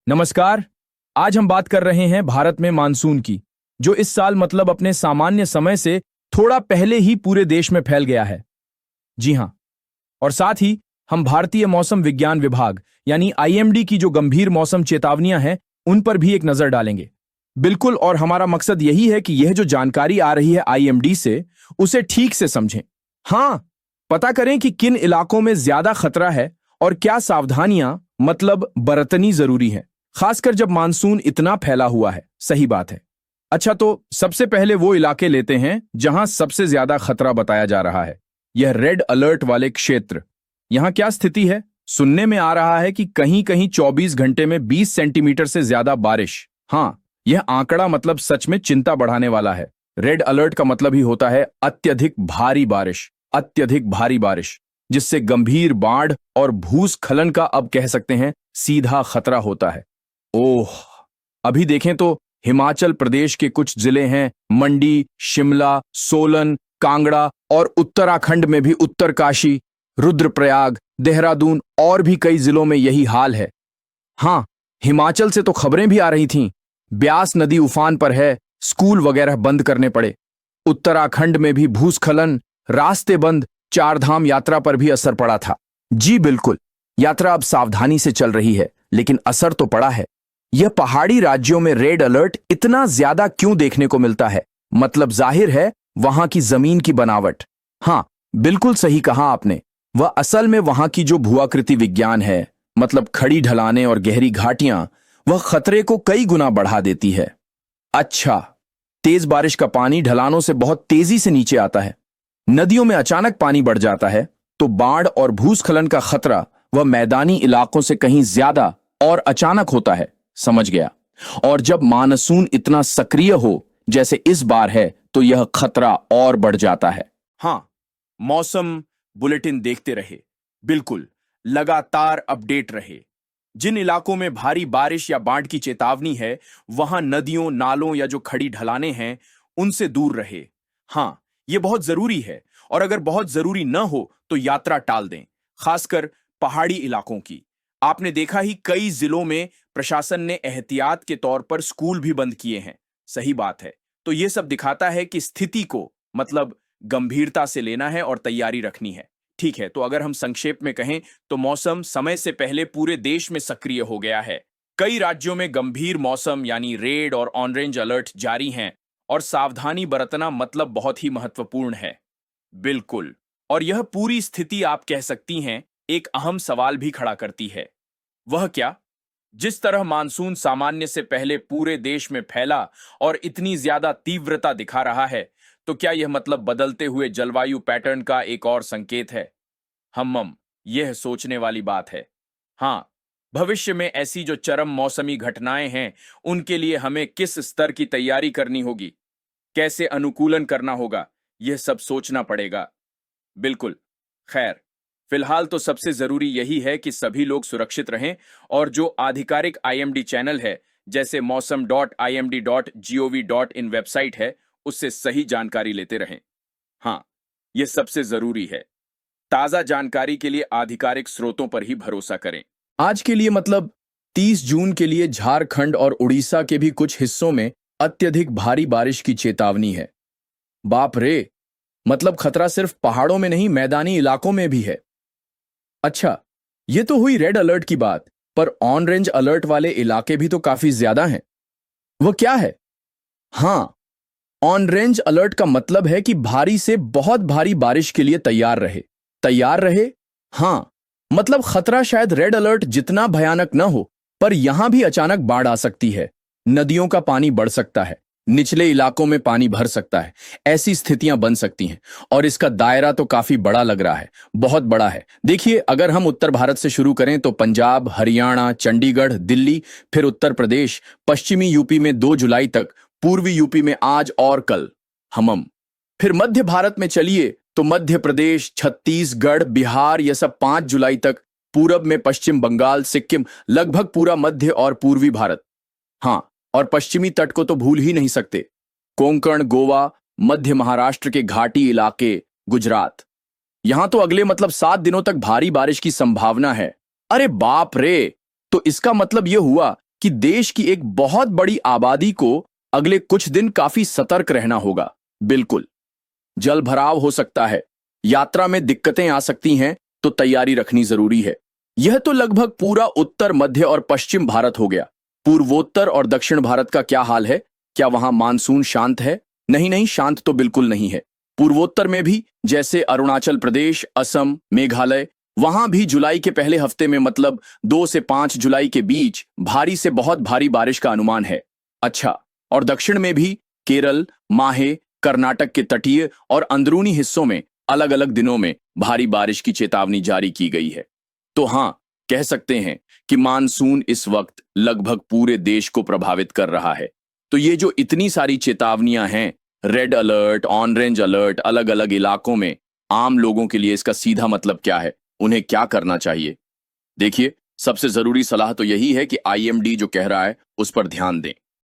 नमस्कार। आज हम बात कर रहे हैं भारत में मानसून की, जो इस साल मतलब अपने सामान्य समय से थोड़ा पहले ही पूरे देश में फैल गया है। जी हां, और साथ ही हम भारतीय मौसम विज्ञान विभाग यानी आईएमडी की जो गंभीर मौसम चेतावनियां हैं, उन पर भी एक नजर डालेंगे। बिल्कुल, और हमारा मकसद यही है कि यह जो जानकारी आ रही है आईएमडी से, उसे ठीक से समझें। हां, पता करें कि किन इलाकों में ज्यादा खतरा है और क्या सावधानियां मतलब बरतनी जरूरी है, खासकर जब मानसून इतना फैला हुआ है। सही बात है। अच्छा, तो सबसे पहले वो इलाके लेते हैं जहां सबसे ज्यादा खतरा बताया जा रहा है। यह रेड अलर्ट वाले क्षेत्र। यहां क्या स्थिति है? सुनने में आ रहा है कि कहीं कहीं 24 घंटे में 20 सेंटीमीटर से ज्यादा बारिश। हां, यह आंकड़ा मतलब सच में चिंता बढ़ाने वाला है। रेड अलर्ट का मतलब ही होता है अत्यधिक भारी बारिश, अत्यधिक भारी बारिश, जिससे गंभीर बाढ़ और भूस्खलन का, अब कह सकते हैं, सीधा खतरा होता है। ओह, अभी देखें तो हिमाचल प्रदेश के कुछ जिले हैं, मंडी, शिमला, सोलन, कांगड़ा, और उत्तराखंड में भी उत्तरकाशी, रुद्रप्रयाग, देहरादून और भी कई जिलों में यही हाल है। हां, हिमाचल से तो खबरें भी आ रही थीं, ब्यास नदी उफान पर है, स्कूल वगैरह बंद करने पड़े। उत्तराखंड में भी भूस्खलन, रास्ते बंद, चारधाम यात्रा पर भी असर पड़ा था। जी बिल्कुल, यात्रा अब सावधानी से चल रही है, लेकिन असर तो पड़ा है। यह पहाड़ी राज्यों में रेड अलर्ट इतना ज्यादा क्यों देखने को मिलता है? मतलब जाहिर है, वहां की जमीन की बनावट। हां, बिल्कुल सही कहा आपने। वह असल में वहां की जो भूआकृति विज्ञान है, मतलब खड़ी ढलानें और गहरी घाटियां, वह खतरे को कई गुना बढ़ा देती है। अच्छा, तेज बारिश का पानी ढलानों से बहुत तेजी से नीचे आता है, नदियों में अचानक पानी बढ़ जाता है, तो बाढ़ और भूस्खलन का खतरा वह मैदानी इलाकों से कहीं ज्यादा और अचानक होता है। समझ गया। और जब मानसून इतना सक्रिय हो जैसे इस बार है, तो यह खतरा और बढ़ जाता है। हां, मौसम बुलेटिन देखते रहे, बिल्कुल, लगातार अपडेट रहे। जिन इलाकों में भारी बारिश या बाढ़ की चेतावनी है, वहां नदियों, नालों या जो खड़ी ढलानें हैं, उनसे दूर रहे। हां, यह बहुत जरूरी है, और अगर बहुत जरूरी न हो तो यात्रा टाल दें, खासकर पहाड़ी इलाकों की। आपने देखा ही, कई जिलों में प्रशासन ने एहतियात के तौर पर स्कूल भी बंद किए हैं। सही बात है। तो यह सब दिखाता है कि स्थिति को मतलब गंभीरता से लेना है और तैयारी रखनी है। ठीक है, तो अगर हम संक्षेप में कहें तो मौसम समय से पहले पूरे देश में सक्रिय हो गया है। कई राज्यों में गंभीर मौसम यानी रेड और ऑरेंज अलर्ट जारी हैं, और सावधानी बरतना मतलब बहुत ही महत्वपूर्ण है। बिल्कुल, और यह पूरी स्थिति, आप कह सकती हैं, एक अहम सवाल भी खड़ा करती है। वह क्या? जिस तरह मानसून सामान्य से पहले पूरे देश में फैला और इतनी ज्यादा तीव्रता दिखा रहा है, तो क्या यह मतलब बदलते हुए जलवायु पैटर्न का एक और संकेत है? यह सोचने वाली बात है। हां, भविष्य में ऐसी जो चरम मौसमी घटनाएं हैं, उनके लिए हमें किस स्तर की तैयारी करनी होगी, कैसे अनुकूलन करना होगा, यह सब सोचना पड़ेगा। बिल्कुल। खैर, फिलहाल तो सबसे जरूरी यही है कि सभी लोग सुरक्षित रहें, और जो आधिकारिक आईएमडी चैनल है, जैसे मौसम.imd.gov.in वेबसाइट है, उससे सही जानकारी लेते रहें। हां, यह सबसे जरूरी है। ताजा जानकारी के लिए आधिकारिक स्रोतों पर ही भरोसा करें। आज के लिए मतलब 30 जून के लिए झारखंड और उड़ीसा के भी कुछ हिस्सों में अत्यधिक भारी बारिश की चेतावनी है। बाप रे, मतलब खतरा सिर्फ पहाड़ों में नहीं, मैदानी इलाकों में भी है। अच्छा, ये तो हुई रेड अलर्ट की बात, पर ऑरेंज अलर्ट वाले इलाके भी तो काफी ज्यादा हैं। वो क्या है? हां, ऑरेंज अलर्ट का मतलब है कि भारी से बहुत भारी बारिश के लिए तैयार रहे। तैयार रहे? हां, मतलब खतरा शायद रेड अलर्ट जितना भयानक न हो, पर यहां भी अचानक बाढ़ आ सकती है, नदियों का पानी बढ़ सकता है, निचले इलाकों में पानी भर सकता है। ऐसी स्थितियां बन सकती हैं, और इसका दायरा तो काफी बड़ा लग रहा है, बहुत बड़ा है। देखिए, अगर हम उत्तर भारत से शुरू करें तो पंजाब, हरियाणा, चंडीगढ़, दिल्ली, फिर उत्तर प्रदेश, पश्चिमी यूपी में 2 जुलाई तक, पूर्वी यूपी में आज और कल, फिर मध्य भारत में चलिए तो मध्य प्रदेश, छत्तीसगढ़, बिहार, यह सब 5 जुलाई तक, पूरब में पश्चिम बंगाल, सिक्किम, लगभग पूरा मध्य और पूर्वी भारत। हां, और पश्चिमी तट को तो भूल ही नहीं सकते, कोंकण, गोवा, मध्य महाराष्ट्र के घाटी इलाके, गुजरात। यहां तो अगले मतलब 7 दिनों तक भारी बारिश की संभावना है। अरे बाप रे! तो इसका मतलब यह हुआ कि देश की एक बहुत बड़ी आबादी को अगले कुछ दिन काफी सतर्क रहना होगा। बिल्कुल, जल भराव हो सकता है, यात्रा में दिक्कतें आ सकती हैं, तो तैयारी रखनी जरूरी है। यह तो लगभग पूरा उत्तर, मध्य और पश्चिम भारत हो गया। पूर्वोत्तर और दक्षिण भारत का क्या हाल है? क्या वहां मानसून शांत है? नहीं नहीं, शांत तो बिल्कुल नहीं है। पूर्वोत्तर में भी, जैसे अरुणाचल प्रदेश, असम, मेघालय, वहां भी जुलाई के पहले हफ्ते में, मतलब 2 से 5 जुलाई के बीच, भारी से बहुत भारी बारिश का अनुमान है। अच्छा, और दक्षिण में भी केरल, माहे, कर्नाटक के तटीय और अंदरूनी हिस्सों में अलग अलग दिनों में भारी बारिश की चेतावनी जारी की गई है। तो हां, कह सकते हैं कि मानसून इस वक्त लगभग पूरे देश को प्रभावित कर रहा है। तो ये जो इतनी सारी चेतावनियां हैं, रेड अलर्ट, ऑरेंज अलर्ट, अलग अलग इलाकों में, आम लोगों के लिए इसका सीधा मतलब क्या है? उन्हें क्या करना चाहिए? देखिए, सबसे जरूरी सलाह तो यही है कि आईएमडी जो कह रहा है उस पर ध्यान दें।